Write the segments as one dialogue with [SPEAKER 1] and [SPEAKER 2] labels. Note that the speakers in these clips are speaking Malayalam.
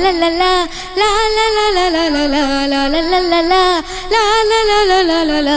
[SPEAKER 1] la la la la la la la la la la la la la la la la la la la.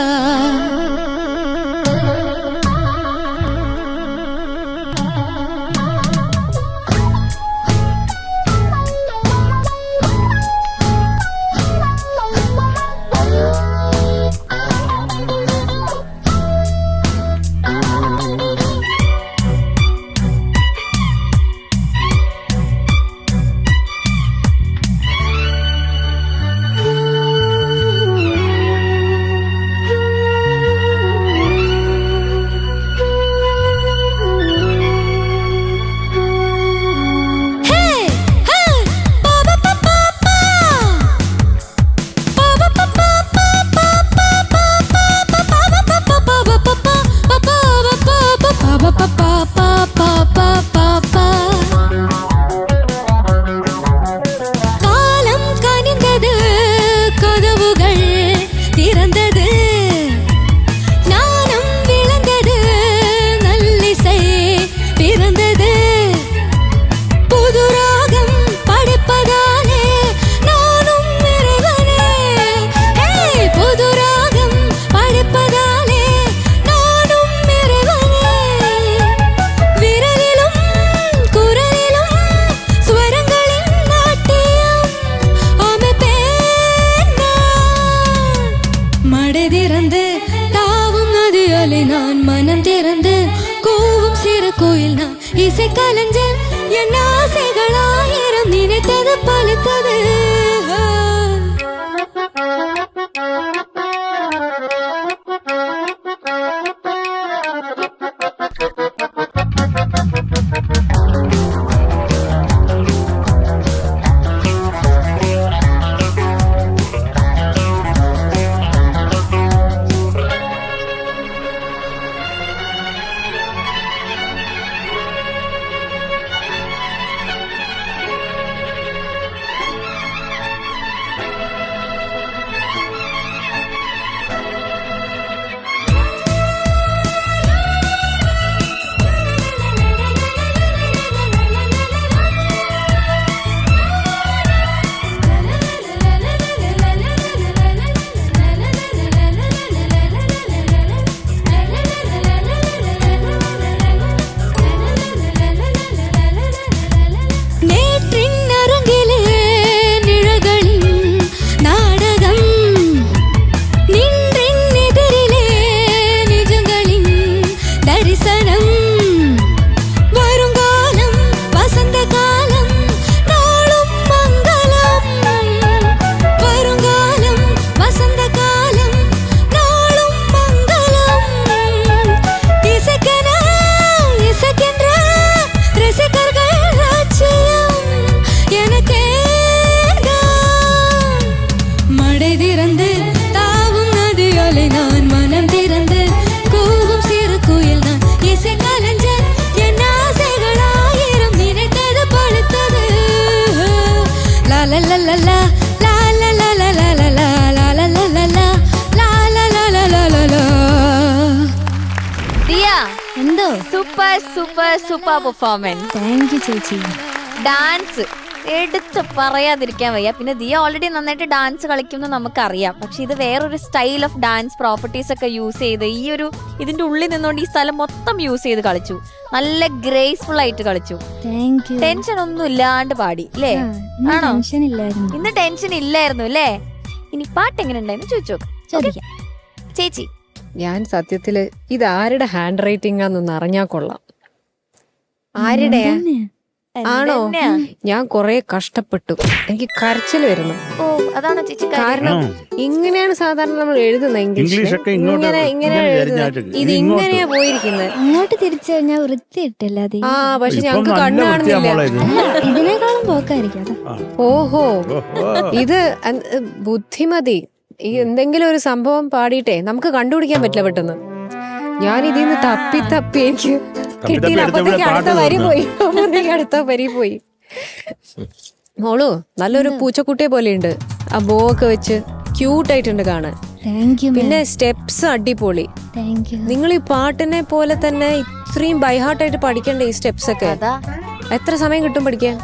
[SPEAKER 1] நான் மனம் திறந்து கூவும் சிறு கோயில் நான் இசை கலைஞன் என் ஆசைகளாயிரம் நினைத்தது பழுத்தது.
[SPEAKER 2] Super super super performance.
[SPEAKER 1] Thank you ചേച്ചി.
[SPEAKER 2] ഡാൻസ് എടുത്ത് പറയാതിരിക്കാൻ വയ്യ. പിന്നെ ദിയ ഓൾറെഡി നന്നായിട്ട് ഡാൻസ് കളിക്കുന്നു നമുക്കറിയാം. പക്ഷെ ഇത് വേറൊരു സ്റ്റൈൽ ഓഫ് ഡാൻസ് പ്രോപ്പർട്ടീസ് ഒക്കെ യൂസ് ചെയ്ത് ഈ ഒരു ഇതിന്റെ ഉള്ളിൽ നിന്നുകൊണ്ട് ഈ സ്ഥലം മൊത്തം യൂസ് ചെയ്ത് കളിച്ചു. നല്ല ഗ്രേസ്ഫുൾ ആയിട്ട് കളിച്ചു. ടെൻഷൻ ഒന്നും ഇല്ലാണ്ട് പാടി അല്ലേ? ആണോ? ഇന്ന് ടെൻഷൻ ഇല്ലായിരുന്നു അല്ലേ? ഇനി പാട്ട് എങ്ങനെ ഉണ്ടായിരുന്നു ചോദിച്ചോക്കാം ചേച്ചി.
[SPEAKER 3] ഞാൻ സത്യത്തില് ഇത് ആരുടെ ഹാൻഡ് റൈറ്റിംഗ് ആന്നൊന്ന് അറിഞ്ഞാ കൊള്ളാം. ആരുടെയാ? ആണോ? ഞാൻ കൊറേ കഷ്ടപ്പെട്ടു, എനിക്ക് കരച്ചിൽ വരുന്നു.
[SPEAKER 2] ഓ അതാണോ ചേച്ചി?
[SPEAKER 3] കാരണം ഇങ്ങനെയാണ് സാധാരണ നമ്മൾ എഴുതുന്നത് ഇംഗ്ലീഷ്. ഇങ്ങനെ ഇത് ഇങ്ങനെയാ പോയിരിക്കുന്നത്.
[SPEAKER 1] അങ്ങോട്ട് തിരിച്ചു കഴിഞ്ഞാൽ വൃത്തിയിട്ടല്ല.
[SPEAKER 3] ആ പക്ഷെ ഞങ്ങക്ക് കണ്ണു കാണുന്നില്ല.
[SPEAKER 1] ഇതിനേക്കാളും പോക്കായിരിക്കും.
[SPEAKER 3] ഓഹോ, ഇത് ബുദ്ധിമതി. ഈ എന്തെങ്കിലും ഒരു സംഭവം പാടിയിട്ടേ നമുക്ക് കണ്ടുപിടിക്കാൻ പറ്റില്ല പെട്ടെന്ന്. ഞാൻ ഇതിന്ന് തപ്പി എനിക്ക് കിട്ടിയില്ല. അപ്പത്തേക്ക് അടുത്ത വരി പോയി. മോളു നല്ലൊരു പൂച്ചക്കുട്ടിയെ പോലെയുണ്ട്. ആ ബോ ഒക്കെ വെച്ച് ക്യൂട്ടായിട്ടുണ്ട് കാണാൻ. പിന്നെ സ്റ്റെപ്സ് അടിപൊളി. നിങ്ങൾ ഈ പാട്ടിനെ പോലെ തന്നെ ഇത്രയും ബൈഹാർട്ടായിട്ട് പഠിക്കണ്ടേ ഈ സ്റ്റെപ്സ് ഒക്കെ? എത്ര സമയം കിട്ടും പഠിക്കാൻ?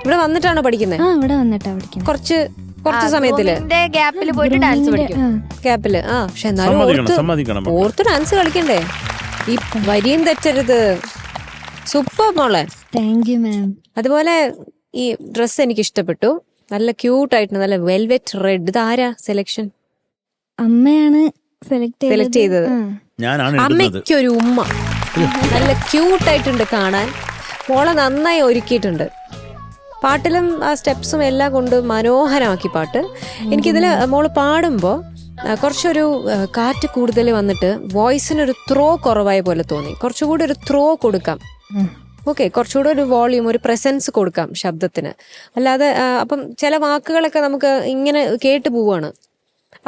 [SPEAKER 3] ഇവിടെ വന്നിട്ടാണോ പഠിക്കുന്നത്?
[SPEAKER 1] ആ ഇവിടെ വന്നിട്ടാ പഠിക്കുന്നത്.
[SPEAKER 3] കുറച്ച് സമയത്തില്
[SPEAKER 2] ഗ്യാപ്പിൽ പോയിട്ട് ഡാൻസ് പഠിക്കും.
[SPEAKER 3] ഗ്യാപ്പില്. പക്ഷെ എന്നാലും ഓർത്ത് ഡാൻസ് കളിക്കണ്ടേ? ഈ വരിയും തെറ്റരുത്. സൂപ്പർ മോളെ.
[SPEAKER 1] Thank you ma'am.
[SPEAKER 3] അതുപോലെ ഈ ഡ്രസ്സ് എനിക്ക് ഇഷ്ടപ്പെട്ടു. നല്ല ക്യൂട്ടായിട്ട് നല്ല വെൽവെറ്റ് റെഡ്. ഇത് ആരാ സെലക്ഷൻ?
[SPEAKER 1] അമ്മയാണ് സെലക്ട്
[SPEAKER 3] ചെയ്തത്. അമ്മയ്ക്കൊരു ഉമ്മ. നല്ല ക്യൂട്ടായിട്ടുണ്ട് കാണാൻ. മോളെ നന്നായി ഒരുക്കിയിട്ടുണ്ട്. പാട്ടിലും ആ സ്റ്റെപ്സും എല്ലാം കൊണ്ട് മനോഹരമാക്കി പാട്ട്. എനിക്കിതില് മോള് പാടുമ്പോൾ കുറച്ചൊരു കാറ്റ് കൂടുതൽ വന്നിട്ട് വോയിസിനൊരു ത്രോ കുറവായ പോലെ തോന്നി. കുറച്ചുകൂടി ഒരു ത്രോ കൊടുക്കാം. ഓക്കെ, കുറച്ചുകൂടെ ഒരു വോളിയം, ഒരു പ്രസൻസ് കൊടുക്കാം ശബ്ദത്തിന്. അല്ലാതെ അപ്പം ചില വാക്കുകളൊക്കെ നമുക്ക് ഇങ്ങനെ കേട്ടു പോവാണ്,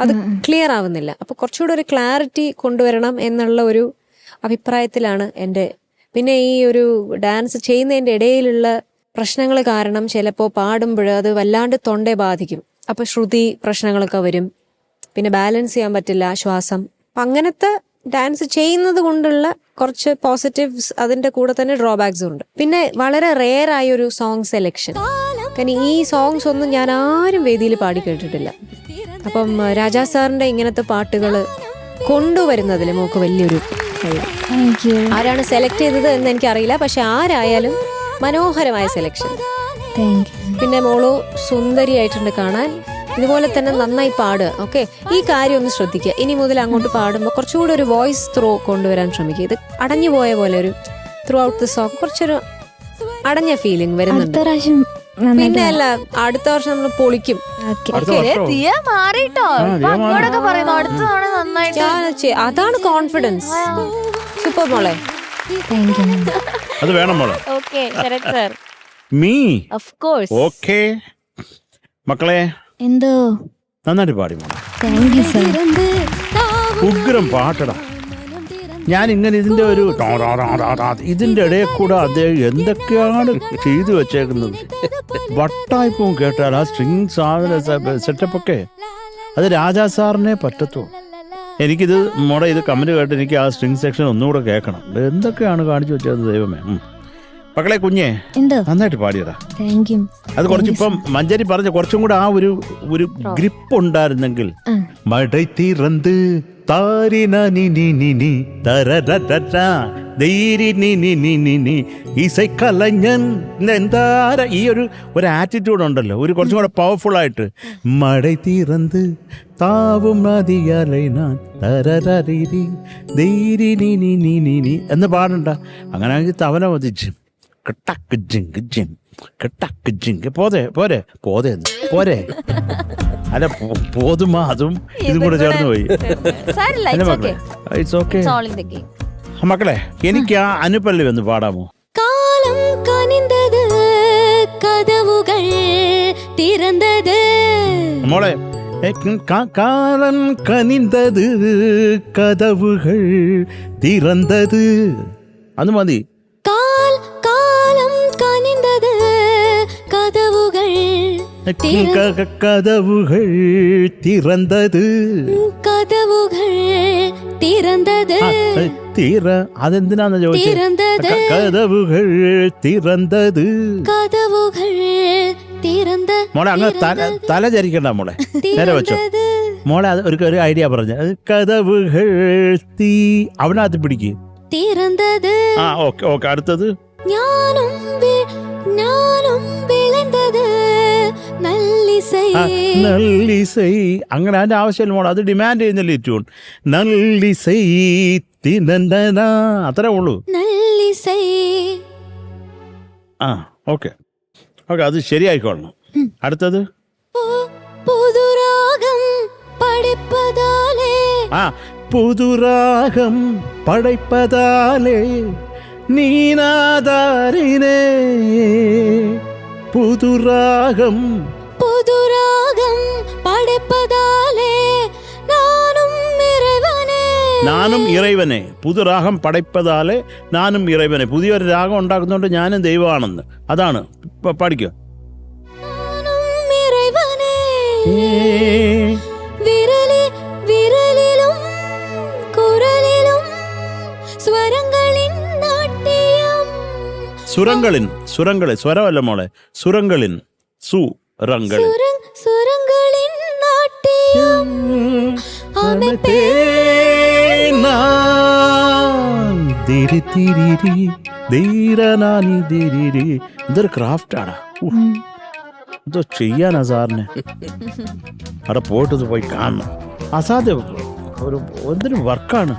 [SPEAKER 3] അത് ക്ലിയർ ആവുന്നില്ല. അപ്പൊ കുറച്ചുകൂടെ ഒരു ക്ലാരിറ്റി കൊണ്ടുവരണം എന്നുള്ള ഒരു അഭിപ്രായത്തിലാണ് എൻ്റെ. പിന്നെ ഈ ഒരു ഡാൻസ് ചെയ്യുന്നതിൻ്റെ ഇടയിലുള്ള പ്രശ്നങ്ങൾ കാരണം ചിലപ്പോൾ പാടുമ്പോൾ അത് വല്ലാണ്ട് തൊണ്ടയെ ബാധിക്കും. അപ്പോൾ ശ്രുതി പ്രശ്നങ്ങളൊക്കെ വരും. പിന്നെ ബാലൻസ് ചെയ്യാൻ പറ്റില്ല ശ്വാസം. അപ്പം അങ്ങനത്തെ ഡാൻസ് ചെയ്യുന്നത് കൊണ്ടുള്ള കുറച്ച് പോസിറ്റീവ്സ്, അതിൻ്റെ കൂടെ തന്നെ ഡ്രോബാക്സും ഉണ്ട്. പിന്നെ വളരെ റെയർ ആയ ഒരു സോങ് സെലക്ഷൻ. കാരണം ഈ സോങ്സ് ഒന്നും ഞാൻ ആരും വേദിയിൽ പാടി കേട്ടിട്ടില്ല. അപ്പം രാജാ സാറിൻ്റെ ഇങ്ങനത്തെ പാട്ടുകൾ കൊണ്ടുവരുന്നതിൽ മോക്ക് വലിയൊരു കഴിവ്. ആരാണ് സെലക്ട് ചെയ്തത് എന്ന് എനിക്കറിയില്ല, പക്ഷെ ആരായാലും മനോഹരമായ സെലക്ഷൻ. പിന്നെ മോള് സുന്ദരിയായിട്ടുണ്ട് കാണാൻ. ഇതുപോലെ തന്നെ നന്നായി പാടുക. ഓക്കെ, ഈ കാര്യം ഒന്ന് ശ്രദ്ധിക്കുക. ഇനി മുതൽ അങ്ങോട്ട് പാടുമ്പോൾ കുറച്ചുകൂടി ഒരു വോയിസ് ത്രോ കൊണ്ടുവരാൻ ശ്രമിക്കുക. ഇത് അടഞ്ഞു പോയ പോലെ ഒരു ത്രൂ ഔട്ട് ദി സോങ് കുറച്ചൊരു അടഞ്ഞ ഫീലിംഗ് വരുന്നുണ്ട്. പിന്നെ അല്ല, അടുത്ത വർഷം നമ്മൾ പൊളിക്കും. അതാണ് കോൺഫിഡൻസ്. സൂപ്പർ മോളെ.
[SPEAKER 4] അത് വേണം മോളെ. ഓക്കെ മക്കളെ,
[SPEAKER 1] എന്തോ
[SPEAKER 4] നന്നായിട്ട് പാടി മോളെ.
[SPEAKER 1] Thank you sir.
[SPEAKER 4] ഉഗ്രം പാട്ടടാ. ഞാൻ ഇങ്ങനെ ഇതിന്റെ ഒരു ഇതിന്റെ ഇടയിൽ കൂടെ അദ്ദേഹം എന്തൊക്കെയാണ് ചെയ്തു വെച്ചേക്കുന്നത്. വട്ടായിപ്പവും കേട്ടാൽ ആ സ്ട്രിങ് സാധന സെറ്റപ്പ് ഒക്കെ അത് രാജാ സാറിനെ പറ്റത്തുള്ളൂ. എനിക്കിത് മോടെ ഇത് കമന്റ് കേട്ട് എനിക്ക് ആ സ്ട്രിങ് സെക്ഷൻ ഒന്നുകൂടെ കേൾക്കണം. എന്തൊക്കെയാണ് കാണിച്ചു വെച്ചത് ദൈവമേ. മക്കളെ കുഞ്ഞെ നന്നായിട്ട് പാടിയടാ. അത് കുറച്ചിപ്പം മഞ്ചേരി പറഞ്ഞ കുറച്ചും കൂടെ ആ ഒരു ഗ്രിപ്പ് ഉണ്ടായിരുന്നെങ്കിൽ. മഴ തീർന്ന് ഇസൈക്കലഞ്ഞൻ എന്താര ഈ ഒരു ആറ്റിറ്റ്യൂഡ് ഉണ്ടല്ലോ, ഒരു കുറച്ചും കൂടെ പവർഫുൾ ആയിട്ട്. മഴ തീർന്ന് താവും നദിയലൈ നാൻ തരരീ എന്ന് പാടണ്ട. അങ്ങനെ തവന വധിച്ചു കെട്ടക്ക് ജിങ്ക് ജിം കെട്ടക്ക് ജിങ്ക് പോരെ അല്ല പോതുമാ, അതും ഇതും കൂടെ ചേർന്ന് പോയി. മക്കളെ എനിക്ക് ആ അനുപല്ലവി ഒന്ന് പാടാമോ?
[SPEAKER 1] കാലം കനിന്തത് കദവുകൾ തിറന്തത്.
[SPEAKER 4] മോളെ, കാലം കനിന്തത് കദവുകൾ തിറന്തത്. അത് മതി.
[SPEAKER 1] കാലം കനിന്തത് കദവുകൾ
[SPEAKER 4] കദവുകൾ തിറന്തത്.
[SPEAKER 1] കദവുകൾ തിറന്തത്.
[SPEAKER 4] അതെന്തിനാന്ന് ചോദിച്ചത്? കദവുകൾ തിറന്തത്.
[SPEAKER 1] കദവുകൾ തിറന്ത.
[SPEAKER 4] മോളെ അങ്ങനെ തല ചരിക്കണ്ട മോളെ, നേരെ വെച്ചോ മോളെ. അത് ഒരു ഐഡിയ പറഞ്ഞ കദവുകൾ അവനകത്ത് പിടിക്ക്.
[SPEAKER 1] തിറന്തത്.
[SPEAKER 4] ആ ഓക്കെ ഓക്കെ. അടുത്തത്
[SPEAKER 1] ഞാനും വിളന്തത് നല്ലിസൈ.
[SPEAKER 4] അങ്ങനെ അതിന്റെ ആവശ്യമില്ല മോളെ, അത് ഡിമാൻഡ് ചെയ്യുന്നില്ല ട്യൂൺ. നല്ലിസൈ തിനന്ദന, അത്രേ ഉള്ളൂ.
[SPEAKER 1] നല്ലിസൈ.
[SPEAKER 4] ആ ഓക്കെ ഓക്കെ, അത് ശരിയായിക്കോളണം. അടുത്തത്
[SPEAKER 1] പുതുരാഗം പഠിപ്പതാലേ.
[SPEAKER 4] ആ പുതുരാഗം പടൈപ്പതാലേ നീനാദാരിനേ. പുതുരാഗം
[SPEAKER 1] പടൈപ്പതാലേ
[SPEAKER 4] നാനും ഇറൈവനെ. പുതുരാഗം പടൈപ്പതാലേ നാനും ഇറൈവനെ. പുതിയൊരു രാഗം ഉണ്ടാക്കുന്നുണ്ട് ഞാനും ദൈവമാണെന്ന്. അതാണ് പഠിക്കോ.
[SPEAKER 1] വിരലിലും കുരലിലും സ്വരങ്ങളിൻ നാട്യം.
[SPEAKER 4] സുരങ്ങളിൻ സ്വരമല്ല മോളെ, സുരങ്ങളിൻ സുരങ്ങളിൻ
[SPEAKER 1] സുരങ്ങളിൻ നാട്യം
[SPEAKER 4] ഇതൊരു ക്രാഫ്റ്റാടാ. എന്തോ ചെയ്യാനാ സാറിന്. അവിടെ പോയിട്ടത് പോയി കാണണം. അസാധ്യം. എന്തൊരു വർക്കാണ്.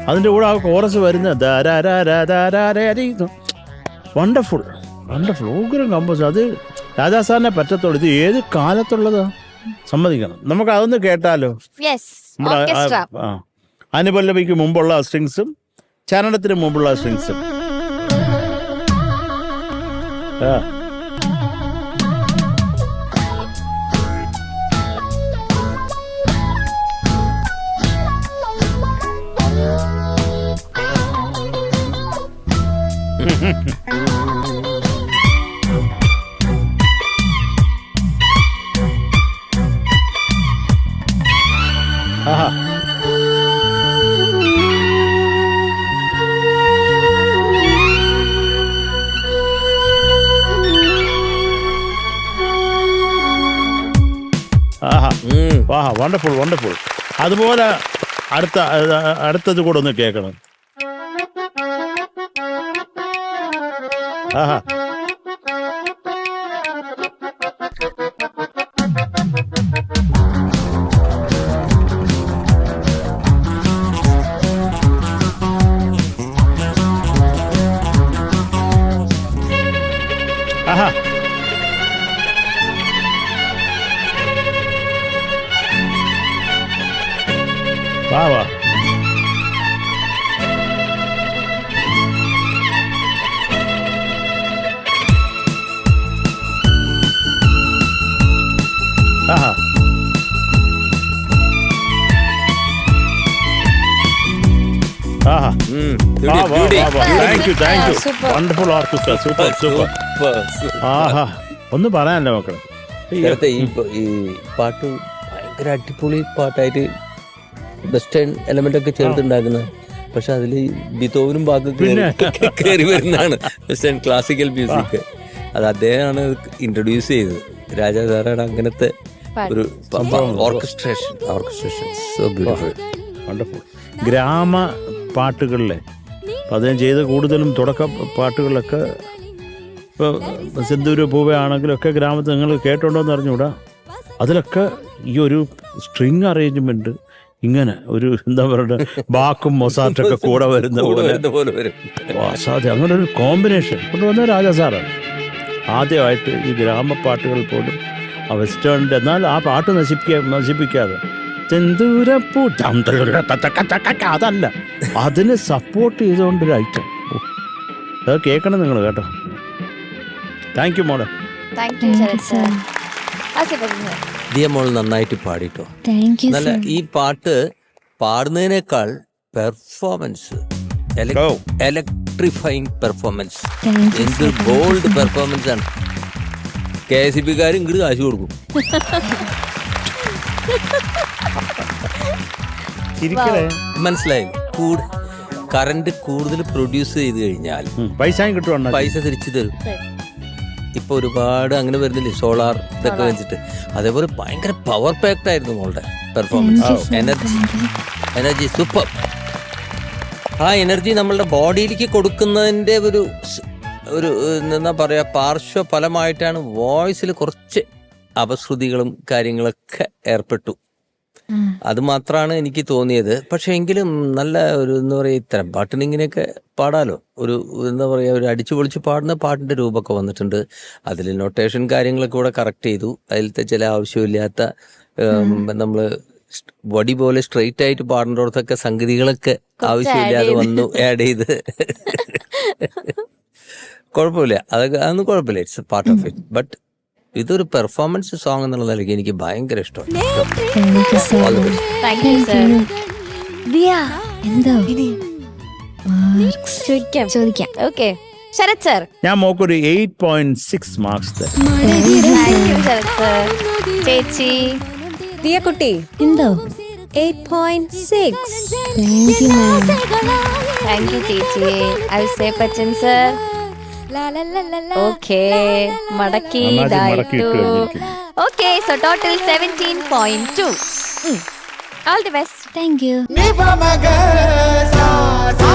[SPEAKER 4] അതിൻ്റെ കൂടെ ആ കോറസ് വരുന്ന വണ്ടർഫുൾ ഉഗ്രം കമ്പോസ്. അത് രാജാ സാറിനെ പറ്റത്തുള്ളൂ. ഇത് ഏത് കാലത്തുള്ളതാ സമ്മതിക്കണം. നമുക്ക് അതൊന്ന് കേട്ടാലോ? നമ്മുടെ അനുപല്ലവിക്ക് മുമ്പുള്ള സ്ട്രിങ്സും ചരണത്തിന് മുമ്പുള്ള സ്ട്രിങ്സും. ആഹാ. ആഹാ, വണ്ടർഫുൾ. അതുപോലെ അടുത്തത് കൂടെ ഒന്ന് കേൾക്കണം. ആഹാ. ആഹാ. വാ. ആഹാ. ആഹാ. Thank you. Wonderful orchestra. Super. ആഹാ. ഒന്നും പറയാനല്ലോ മക്കളെ.
[SPEAKER 5] ഈ പാട്ട് ഭയങ്കര അടിപൊളി പാട്ടായിട്ട് വെസ്റ്റേൺ എലമെന്റ് ഒക്കെ ചേർത്തുണ്ടാക്കുന്ന, പക്ഷെ അതില് ബിതോവനും ബാക്കൊക്കെ കയറി വരുന്നതാണ് വെസ്റ്റേൺ ക്ലാസിക്കൽ മ്യൂസിക്. അത് അദ്ദേഹമാണ് ഇൻട്രൊഡ്യൂസ് ചെയ്തത്. രാജാ സാറാണ് അങ്ങനത്തെ ഒരു ഓർക്കസ്ട്രേഷൻ. So beautiful,
[SPEAKER 4] wonderful. ഗ്രാമ പാട്ടുകളിലെ അദ്ദേഹം ചെയ്ത കൂടുതലും തുടക്ക പാട്ടുകളിലൊക്കെ ഇപ്പോൾ സിന്ദൂര പൂവ ആണെങ്കിലൊക്കെ ഗ്രാമത്തിൽ നിങ്ങൾ കേട്ടുണ്ടോ എന്ന് അറിഞ്ഞുകൂടാ. അതിലൊക്കെ ഈ ഒരു സ്ട്രിങ് അറേഞ്ച്മെന്റ് ഇങ്ങനെ ഒരു എന്താ പറയുക, ബാക്കും മൊസാറ്റൊക്കെ കൂടെ വരുന്ന പോലെ അസാധ്യം. അങ്ങനെ ഒരു കോമ്പിനേഷൻ കൊണ്ടുവന്ന രാജാ സാറാണ് ആദ്യമായിട്ട് ഈ ഗ്രാമപ്പാട്ടുകൾ പോലും ആ വെസ്റ്റേണിൻ്റെ. എന്നാൽ ആ പാട്ട് നശിപ്പിക്കാതെ ചെന്തൂരപ്പൂ അതല്ല, അതിന് സപ്പോർട്ട് ചെയ്തുകൊണ്ടൊരു ഐറ്റം. അത് കേൾക്കണം നിങ്ങൾ കേട്ടോ. താങ്ക് യു മോളെ.
[SPEAKER 5] ദിയ മോൾ നന്നായിട്ട് പാടിട്ടോ. നല്ല ഈ പാട്ട് പാടുന്നതിനേക്കാൾ പെർഫോമൻസ്, ഇലക്ട്രിഫൈങ് പെർഫോമൻസ്, എന്ത് ഗോൾഡ് പെർഫോമൻസ് ആണ്. KSEB-കാർ ഇങ്ങോട്ട് കാശ് കൊടുക്കും. മനസ്സിലായി. കറണ്ട് കൂടുതൽ പ്രൊഡ്യൂസ് ചെയ്ത് കഴിഞ്ഞാൽ പൈസ തിരിച്ചു തരും. ഇപ്പൊ ഒരുപാട് അങ്ങനെ വരുന്നില്ലേ, സോളാർ ഇതൊക്കെ വെച്ചിട്ട്. അതേപോലെ ഭയങ്കര പവർ പാക്ഡ് ആയിരുന്നു മോളുടെ പെർഫോമൻസ്. Energy super. ആ എനർജി നമ്മളുടെ ബോഡിയിലേക്ക് കൊടുക്കുന്നതിന്റെ ഒരു എന്താ പറയാ, പാർശ്വഫലമായിട്ടാണ് വോയിസിൽ കുറച്ച് അപശ്രുതികളും കാര്യങ്ങളൊക്കെ ഏർപ്പെട്ടു. അത് മാത്രമാണ് എനിക്ക് തോന്നിയത്. പക്ഷെ എങ്കിലും നല്ല ഒരു എന്താ പറയുക, ഇത്തരം പാട്ടിന് ഇങ്ങനെയൊക്കെ പാടാലോ. ഒരു എന്താ പറയുക, ഒരു അടിച്ചു പൊളിച്ച് പാടുന്ന പാട്ടിന്റെ രൂപമൊക്കെ വന്നിട്ടുണ്ട്. അതിൽ നൊട്ടേഷൻ കാര്യങ്ങളൊക്കെ കൂടെ കറക്റ്റ് ചെയ്തു. അതിലത്തെ ചില ആവശ്യമില്ലാത്ത നമ്മള് വടി പോലെ സ്ട്രെയിറ്റ് ആയിട്ട് പാടേണ്ടതൊക്കെ സംഗതികളൊക്കെ ആവശ്യമില്ലാതെ വന്നു ആഡ് ചെയ്ത്. കുഴപ്പമില്ല, അതൊന്നും കുഴപ്പമില്ല. It's A part of it. But ഇതൊരു പെർഫോമൻസ് സോങ് എന്നുള്ള നിലയ്ക്ക് എനിക്ക് ഭയങ്കര ഇഷ്ടമാണ്.
[SPEAKER 2] ശരത് സർ,
[SPEAKER 4] ഞാൻ മോക്കൊരു 8.6 മാർക്സ് തരാം.
[SPEAKER 2] ചേച്ചി
[SPEAKER 3] ദിയ കുട്ടി
[SPEAKER 1] എന്തോ
[SPEAKER 3] 8.6.
[SPEAKER 2] താങ്ക് യു ചേച്ചി. I say Bachchan sir okay മടക്കി
[SPEAKER 4] നന്നായിട്ട് മടക്കിയിട്ട് കഴിഞ്ഞിരിക്കുന്നു.
[SPEAKER 2] Okay so total 17.2. All the best.
[SPEAKER 1] Thank you
[SPEAKER 6] Ni pa maga sa sa